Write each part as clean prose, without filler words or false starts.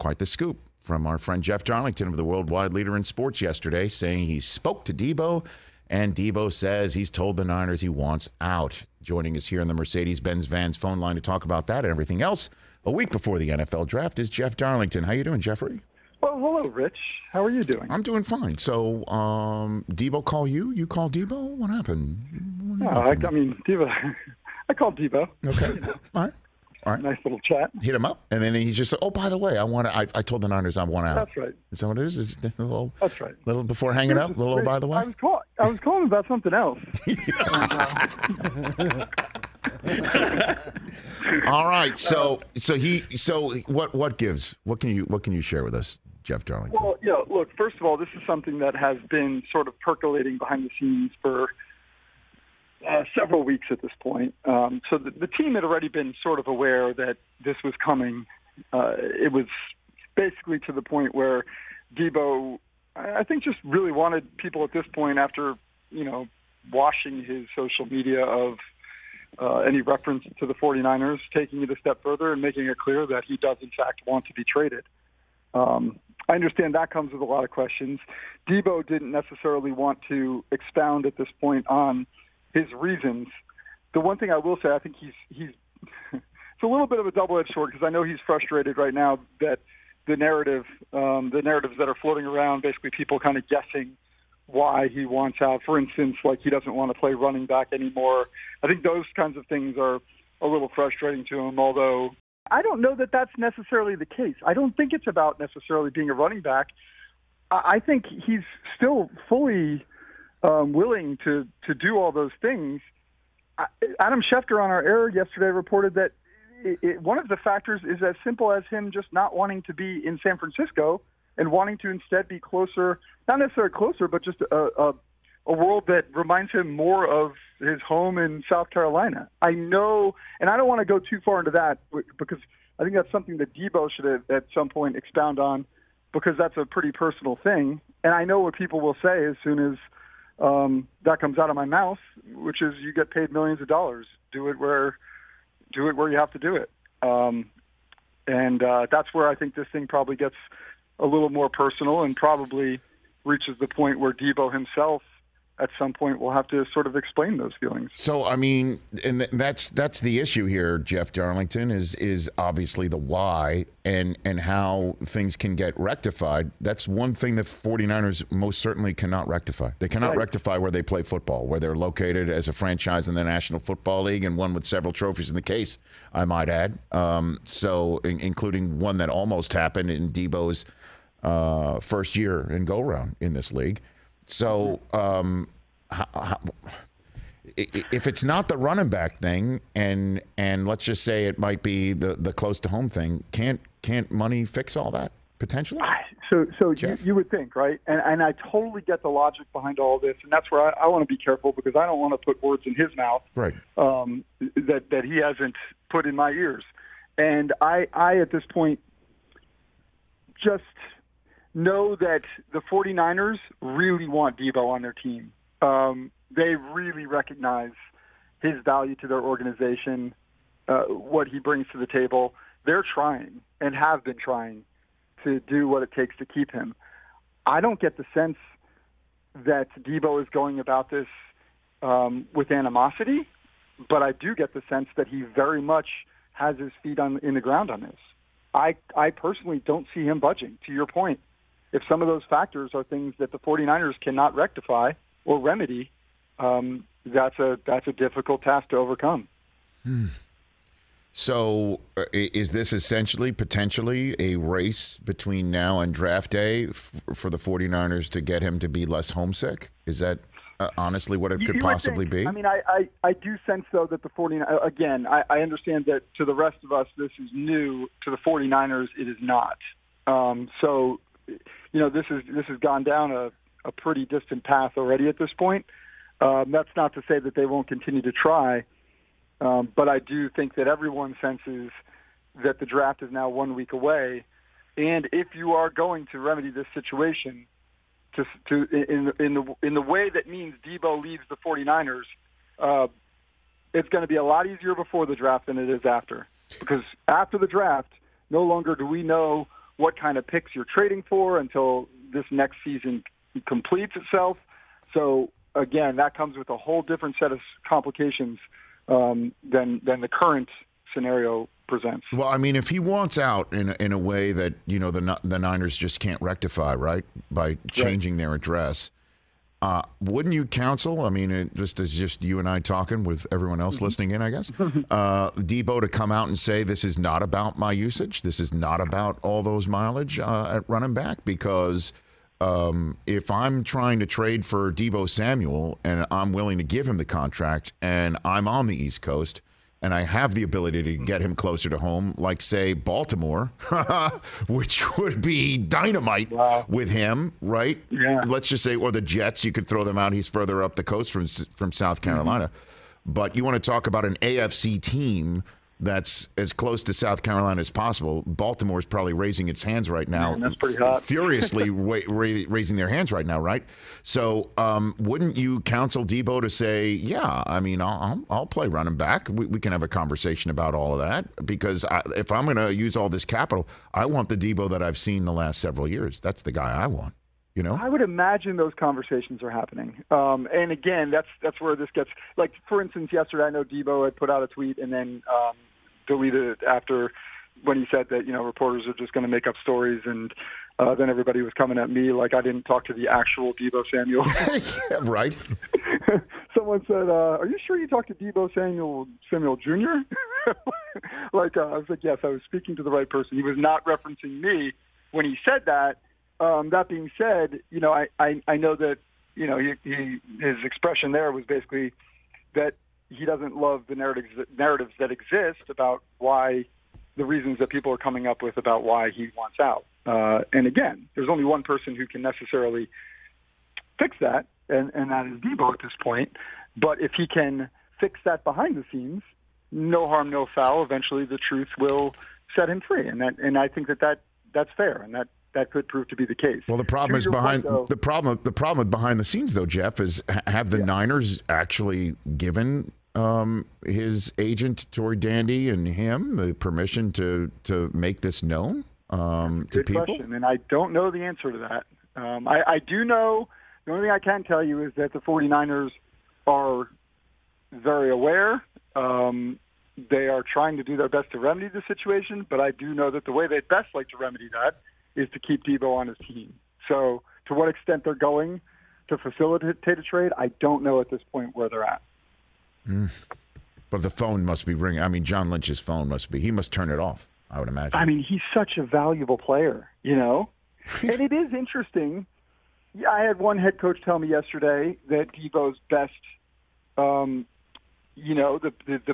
quite the scoop from our friend Jeff Darlington of the Worldwide Leader in Sports yesterday, saying he spoke to Deebo, and Deebo says he's told the Niners he wants out. Joining us here in the Mercedes-Benz Vans phone line to talk about that and everything else a week before the NFL draft is Jeff Darlington. How you doing, Jeffrey? Well, hello, Rich. How are you doing? I'm doing fine. So, Deebo call you? You call Deebo? What happened? Deebo. I called Deebo. Okay. All right. Nice little chat. Hit him up, and then he just said, "Oh, by the way, I told the Niners I want out." That's right. Is that what it is? Is it a little? That's right. Little before hanging up. Little by the way. I was calling about something else. All right. So what gives? What can you share with us, Jeff Darlington? Well, yeah. Look, first of all, this is something that has been sort of percolating behind the scenes for several weeks at this point. So the team had already been sort of aware that this was coming. It was basically to the point where Deebo, I think, just really wanted people at this point, after washing his social media of any reference to the 49ers, taking it a step further and making it clear that he does in fact want to be traded. I understand that comes with a lot of questions. Deebo didn't necessarily want to expound at this point on his reasons. The one thing I will say, I think he's it's a little bit of a double-edged sword, because I know he's frustrated right now that the narratives that are floating around, basically people kind of guessing why he wants out. For instance, like he doesn't want to play running back anymore. I think those kinds of things are a little frustrating to him, although I don't know that that's necessarily the case. I don't think it's about necessarily being a running back. I think he's still fully willing to do all those things. Adam Schefter on our air yesterday reported that one of the factors is as simple as him just not wanting to be in San Francisco and wanting to instead be closer, not necessarily closer, but just a world that reminds him more of his home in South Carolina. I know, and I don't want to go too far into that, because I think that's something that Deebo should have at some point expound on, because that's a pretty personal thing. And I know what people will say as soon as that comes out of my mouth, which is, you get paid millions of dollars. Do it where you have to do it. And that's where I think this thing probably gets a little more personal and probably reaches the point where Deebo himself at some point will have to sort of explain those feelings. So, I mean, and that's the issue here, Jeff Darlington, is obviously the why and how things can get rectified. That's one thing that 49ers most certainly cannot rectify. They cannot rectify where they play football, where they're located as a franchise in the National Football League, and one with several trophies in the case, I might add. So, including one that almost happened in Deebo's first year and go-round in this league. So, if it's not the running back thing, and let's just say it might be the close to home thing, can't money fix all that potentially? So you would think, right? And I totally get the logic behind all this, and that's where I want to be careful, because I don't want to put words in his mouth, right? That he hasn't put in my ears. And I at this point just know that the 49ers really want Deebo on their team. They really recognize his value to their organization, what he brings to the table. They're trying and have been trying to do what it takes to keep him. I don't get the sense that Deebo is going about this with animosity, but I do get the sense that he very much has his feet in the ground on this. I personally don't see him budging, to your point. If some of those factors are things that the 49ers cannot rectify or remedy, that's a difficult task to overcome. So is this essentially potentially a race between now and draft day for the 49ers to get him to be less homesick? Is that honestly what it could possibly be? I mean, I do sense, though, that the 49ers, again, I understand that to the rest of us this is new. To the 49ers, it is not. So, this has gone down a pretty distant path already at this point. That's not to say that they won't continue to try, but I do think that everyone senses that the draft is now 1 week away, and if you are going to remedy this situation in the way that means Deebo leaves the 49ers, it's going to be a lot easier before the draft than it is after, because after the draft, no longer do we know what kind of picks you're trading for until this next season completes itself. So, again, that comes with a whole different set of complications than the current scenario presents. Well, I mean, if he wants out in a way that, the Niners just can't rectify, right, by changing their address, wouldn't you counsel, I mean, just as you and I talking with everyone else listening in, I guess, Deebo to come out and say, this is not about my usage, this is not about all those mileage at running back, because if I'm trying to trade for Deebo Samuel and I'm willing to give him the contract and I'm on the East Coast and I have the ability to get him closer to home, like, say, Baltimore, which would be dynamite with him, right? Yeah. Let's just say, or the Jets, you could throw them out. He's further up the coast from South Carolina. But you want to talk about an AFC team that's as close to South Carolina as possible. Baltimore's probably raising its hands right now. Man, that's pretty hot. Furiously raising their hands right now, right? So wouldn't you counsel Deebo to say, yeah, I mean, I'll play running back. We can have a conversation about all of that, because if I'm going to use all this capital, I want the Deebo that I've seen the last several years. That's the guy I want. I would imagine those conversations are happening. And again, that's where this gets, like, for instance, yesterday I know Deebo had put out a tweet and then deleted it after when he said that, reporters are just going to make up stories, and then everybody was coming at me like I didn't talk to the actual Deebo Samuel. Yeah, right. Someone said, are you sure you talked to Deebo Samuel Jr.? I was like, yes, I was speaking to the right person. He was not referencing me when he said that. That being said, I know that, his expression there was basically that he doesn't love the narratives that exist about why the reasons that people are coming up with about why he wants out. And again, there's only one person who can necessarily fix that, and that is Deebo at this point. But if he can fix that behind the scenes, no harm, no foul. Eventually, the truth will set him free, and I think that's fair, and that could prove to be the case. Well, the problem is the problem behind the scenes, though, Jeff, is have the Niners actually given his agent Tory Dandy and him the permission to make this known to people? Question, and I don't know the answer to that. I do know, the only thing I can tell you is that the 49ers are very aware. They are trying to do their best to remedy the situation, but I do know that the way they'd best like to remedy that is to keep Deebo on his team. So to what extent they're going to facilitate a trade, I don't know at this point where they're at. But the phone must be ringing. I mean, John Lynch's phone he must turn it off, I would imagine. I mean, he's such a valuable player, And it is interesting. I had one head coach tell me yesterday that Deebo's best, the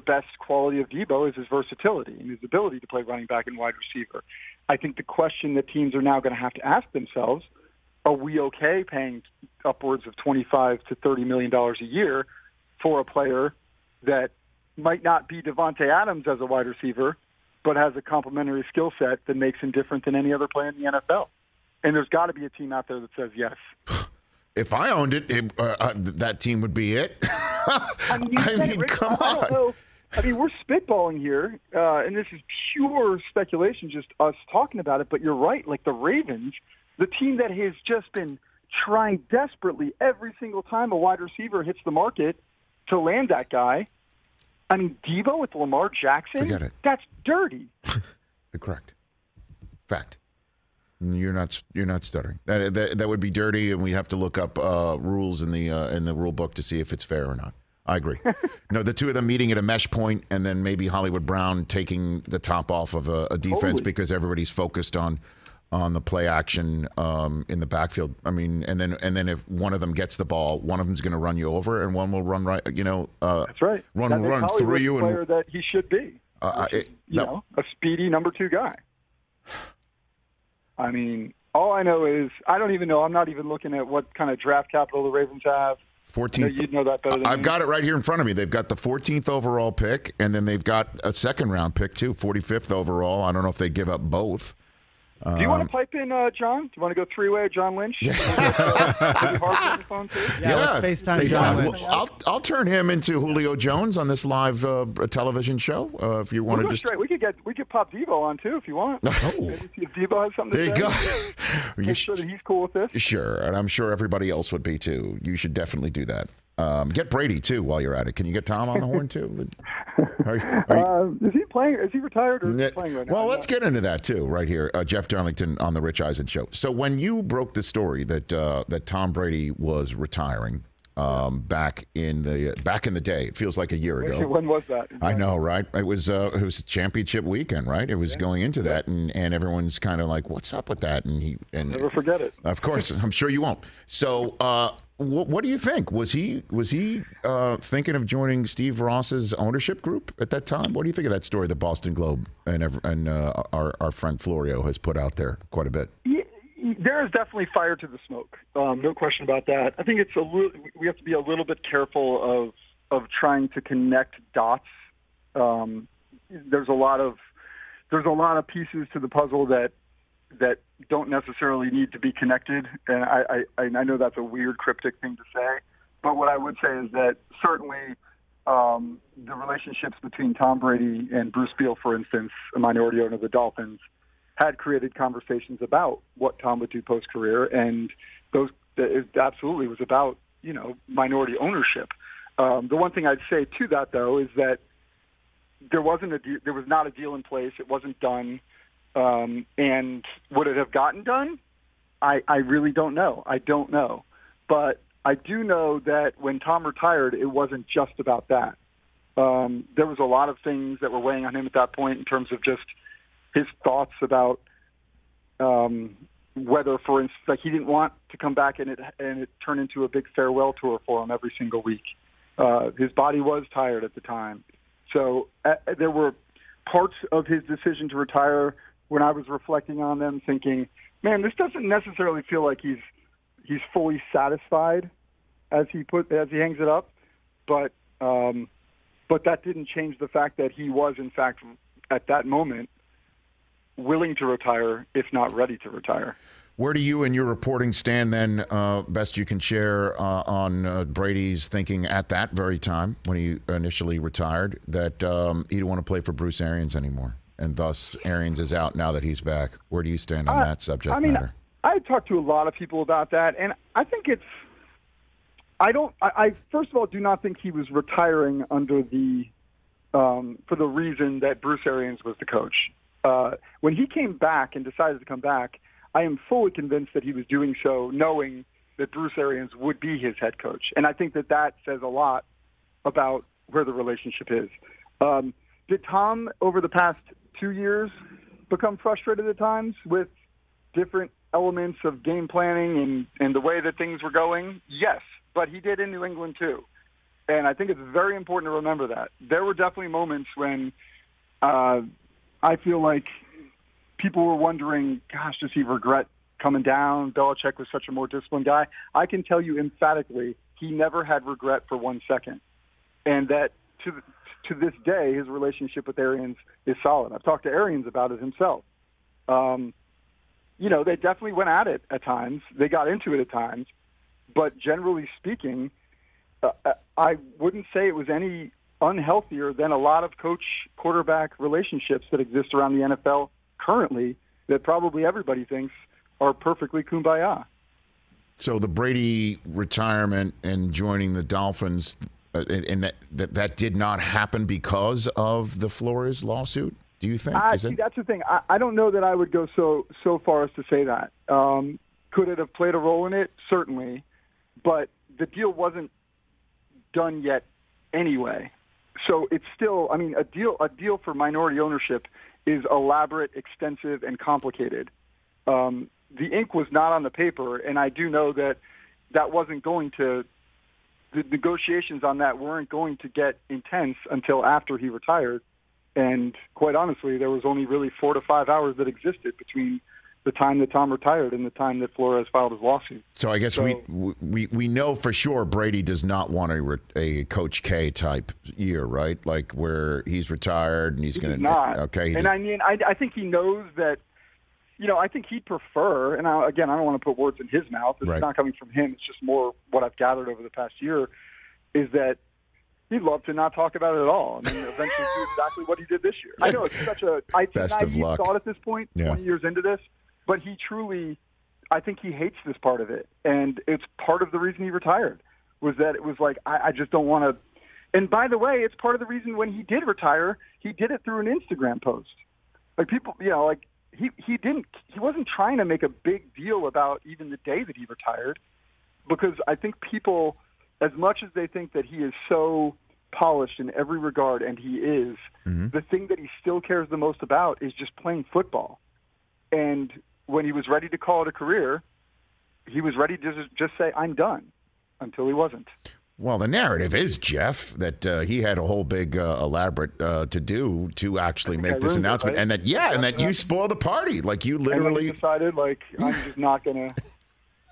best quality of Deebo is his versatility and his ability to play running back and wide receiver. I think the question that teams are now going to have to ask themselves, are we okay paying upwards of $25 to $30 million a year for a player that might not be Devontae Adams as a wide receiver, but has a complementary skill set that makes him different than any other player in the NFL? And there's got to be a team out there that says yes. If I owned it, that team would be it. I mean, come on. I don't know. I mean, we're spitballing here, and this is pure speculation, just us talking about it. But you're right. Like the Ravens, the team that has just been trying desperately every single time a wide receiver hits the market to land that guy. I mean, Deebo with Lamar Jackson? Forget it. That's dirty. Correct. Fact. You're not stuttering. That would be dirty, and we have to look up rules in the rule book to see if it's fair or not. I agree. No, the two of them meeting at a mesh point, and then maybe Hollywood Brown taking the top off of a defense because everybody's focused on the play action in the backfield. I mean, and then if one of them gets the ball, one of them's going to run you over, and one will run right. That's right. Run through you. Player that he should be. A speedy number 2 guy. I mean, all I know is I don't even know. I'm not even looking at what kind of draft capital the Ravens have. 14th. You'd know that better than I've me. got it right here in front of me. They've got the 14th overall pick, and then they've got a second-round pick, too, 45th overall. I don't know if they'd give up both. Do you want to pipe in, John? Do you want to go three-way, John Lynch? Yeah. On the phone too? Yeah, let's FaceTime John Lynch. I'll turn him into Julio Jones on this live television show if you want to just. Straight. We could pop Deebo on too if you want. Oh. Maybe see if Deebo has something There to you say. go. Make sure that he's cool with this. Sure, and I'm sure everybody else would be too. You should definitely do that. Get Brady too while you're at it. Can you get Tom on the horn too? Is he playing? Is he retired or is he playing right now? Well, let's get into that too, right here. Jeff Darlington on the Rich Eisen Show. So when you broke the story that Tom Brady was retiring back in the day, it feels like a year ago. When was that? I know, right? It was championship weekend, right? It was going into that, and everyone's kind of like, "What's up with that?" And never forget it. Of course, I'm sure you won't. So. What do you think? Was he thinking of joining Steve Ross's ownership group at that time? What do you think of that story the Boston Globe and our friend Florio has put out there quite a bit? Yeah, there is definitely fire to the smoke. No question about that. I think we have to be a little bit careful of trying to connect dots. There's a lot of pieces to the puzzle that don't necessarily need to be connected. And I know that's a weird, cryptic thing to say, but what I would say is that certainly the relationships between Tom Brady and Bruce Beal, for instance, a minority owner of the Dolphins, had created conversations about what Tom would do post-career, and it absolutely was about, minority ownership. The one thing I'd say to that, though, is that there was not a deal in place. It wasn't done. And would it have gotten done? I really don't know. I don't know. But I do know that when Tom retired, it wasn't just about that. There was a lot of things that were weighing on him at that point in terms of just his thoughts about whether, for instance, like he didn't want to come back and it turned into a big farewell tour for him every single week. His body was tired at the time. So there were parts of his decision to retire when I was reflecting on them, thinking, man, this doesn't necessarily feel like he's fully satisfied as he hangs it up, but that didn't change the fact that he was, in fact, at that moment, willing to retire, if not ready to retire. Where do you and your reporting stand then, best you can share, on Brady's thinking at that very time when he initially retired that he didn't want to play for Bruce Arians anymore? And thus, Arians is out now that he's back. Where do you stand on that subject matter? I talked to a lot of people about that, and I think I first of all do not think he was retiring under for the reason that Bruce Arians was the coach. When he came back and decided to come back, I am fully convinced that he was doing so knowing that Bruce Arians would be his head coach. And I think that says a lot about where the relationship is. Did Tom, over the past 2 years, become frustrated at times with different elements of game planning and the way that things were going? Yes, but he did in New England too. And I think it's very important to remember that. There were definitely moments when I feel like people were wondering, gosh, does he regret coming down? Belichick was such a more disciplined guy. I can tell you emphatically he never had regret for 1 second. And that to this day, his relationship with Arians is solid. I've talked to Arians about it himself. They definitely went at it at times. They got into it at times. But generally speaking, I wouldn't say it was any unhealthier than a lot of coach-quarterback relationships that exist around the NFL currently that probably everybody thinks are perfectly kumbaya. So the Brady retirement and joining the Dolphins, and that did not happen because of the Flores lawsuit, do you think? See, that's the thing. I don't know that I would go so far as to say that. Could it have played a role in it? Certainly. But the deal wasn't done yet anyway. So it's still, a deal for minority ownership is elaborate, extensive, and complicated. The ink was not on the paper, and I do know that wasn't going to, the negotiations on that weren't going to get intense until after he retired. And quite honestly, there was only really 4 to 5 hours that existed between the time that Tom retired and the time that Flores filed his lawsuit. So I guess we know for sure Brady does not want a Coach K type year, right? Like where he's retired and he's going to not. Okay. And I think he knows that I think he'd prefer, and I don't want to put words in his mouth. It's not coming from him. It's just more what I've gathered over the past year is that he'd love to not talk about it at all and then eventually do exactly what he did this year. I know it's such a naive thought at this point, 20 years into this, but he truly, I think he hates this part of it. And it's part of the reason he retired was that it was like, I just don't want to. And by the way, it's part of the reason when he did retire, he did it through an Instagram post. Like people, he wasn't trying to make a big deal about even the day that he retired, because I think people, as much as they think that he is so polished in every regard, and he is, the thing that he still cares the most about is just playing football. And when he was ready to call it a career, he was ready to just say, I'm done, until he wasn't. Well, the narrative is, Jeff, that he had a whole big elaborate to-do to actually make this announcement. Right? And that you spoiled the party. Like, you literally... And decided, I'm just not going to...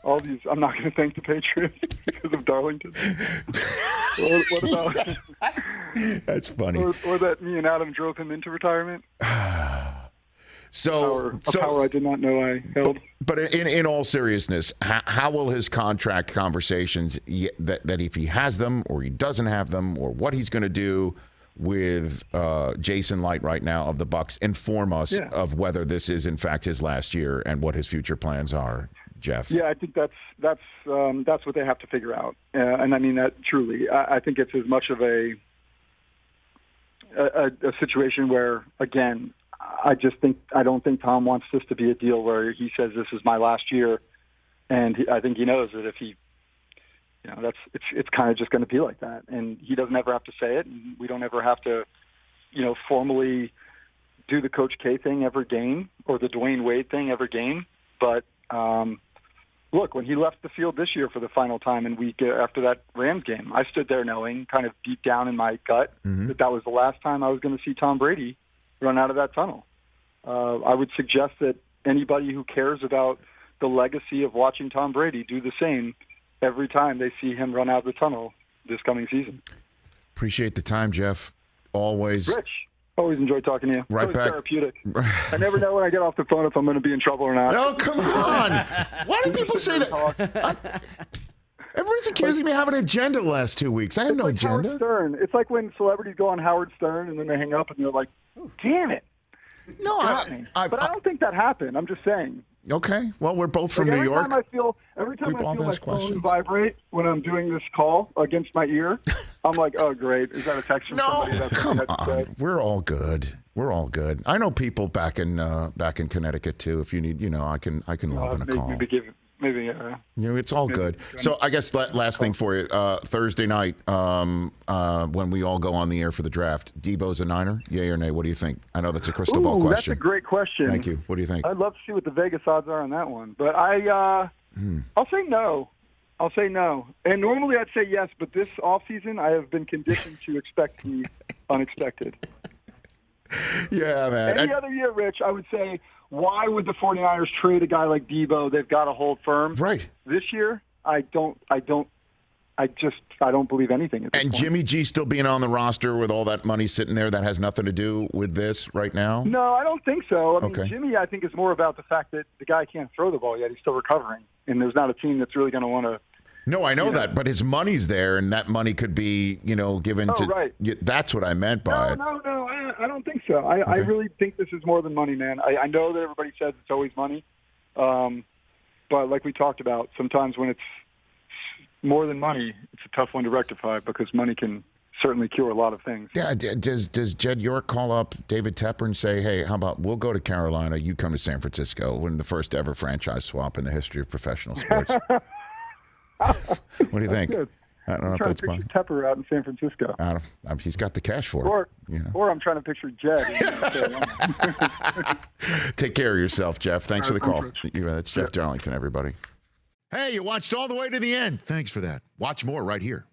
I'm not going to thank the Patriots because of Darlington. What about... That's funny. Or that me and Adam drove him into retirement. So power I did not know I held. But in all seriousness, how will his contract conversations, that if he has them or he doesn't have them, or what he's going to do with Jason Light right now of the Bucs, inform us of whether this is in fact his last year and what his future plans are, Jeff? Yeah, I think that's what they have to figure out, and I mean that truly. I think it's as much of a situation where, again, I don't think Tom wants this to be a deal where he says this is my last year, and I think he knows that if he, it's kind of just going to be like that, and he doesn't ever have to say it, and we don't ever have to, formally do the Coach K thing every game or the Dwayne Wade thing every game. But look, when he left the field this year for the final time and week after that Rams game, I stood there knowing, kind of deep down in my gut, that was the last time I was going to see Tom Brady run out of that tunnel. I would suggest that anybody who cares about the legacy of watching Tom Brady do the same every time they see him run out of the tunnel this coming season. Appreciate the time, Jeff. Always. Rich, always enjoy talking to you. Right back. Therapeutic. I never know when I get off the phone if I'm going to be in trouble or not. Oh, come on. Why do people say that? Everyone's accusing me of having an agenda the last 2 weeks. I have no agenda. Howard Stern. It's like when celebrities go on Howard Stern and then they hang up and they're like, oh, damn it. No, but I don't think that happened. I'm just saying. Okay. Well, we're both from New York. Every time I feel my phone vibrate when I'm doing this call against my ear, I'm like, oh, great. Is that a text from somebody? No, come on. We're all good. We're all good. I know people back in Connecticut, too. If you need, I can love in a call. Maybe it's all good. So I guess last thing for you, Thursday night, when we all go on the air for the draft, Deebo's a Niner, yay or nay? What do you think? I know that's a crystal ball question. That's a great question. Thank you. What do you think? I'd love to see what the Vegas odds are on that one, but I'll say no. I'll say no. And normally I'd say yes, but this offseason I have been conditioned to expect the unexpected. Yeah, man. Any other year, Rich, I would say, why would the 49ers trade a guy like Deebo? They've got to hold firm. Right. This year, I don't believe anything at this point. Jimmy G still being on the roster with all that money sitting there, that has nothing to do with this right now? No, I don't think so. I mean, Jimmy, I think, is more about the fact that the guy can't throw the ball yet. He's still recovering, and there's not a team that's really going to want to. No, I know that, but his money's there, and that money could be, given to. Right. That's what I meant by it. No, I don't think so. I really think this is more than money, man. I know that everybody says it's always money, but like we talked about, sometimes when it's more than money, it's a tough one to rectify because money can certainly cure a lot of things. Yeah. Does Jed York call up David Tepper and say, hey, how about we'll go to Carolina, you come to San Francisco, win the first ever franchise swap in the history of professional sports? What do you think? Good. I don't know if that's possible. Tepper out in San Francisco. He's got the cash for it. Or I'm trying to picture Jed. Take care of yourself, Jeff. Thanks for the call. That's Jeff Darlington, everybody. Hey, you watched all the way to the end. Thanks for that. Watch more right here.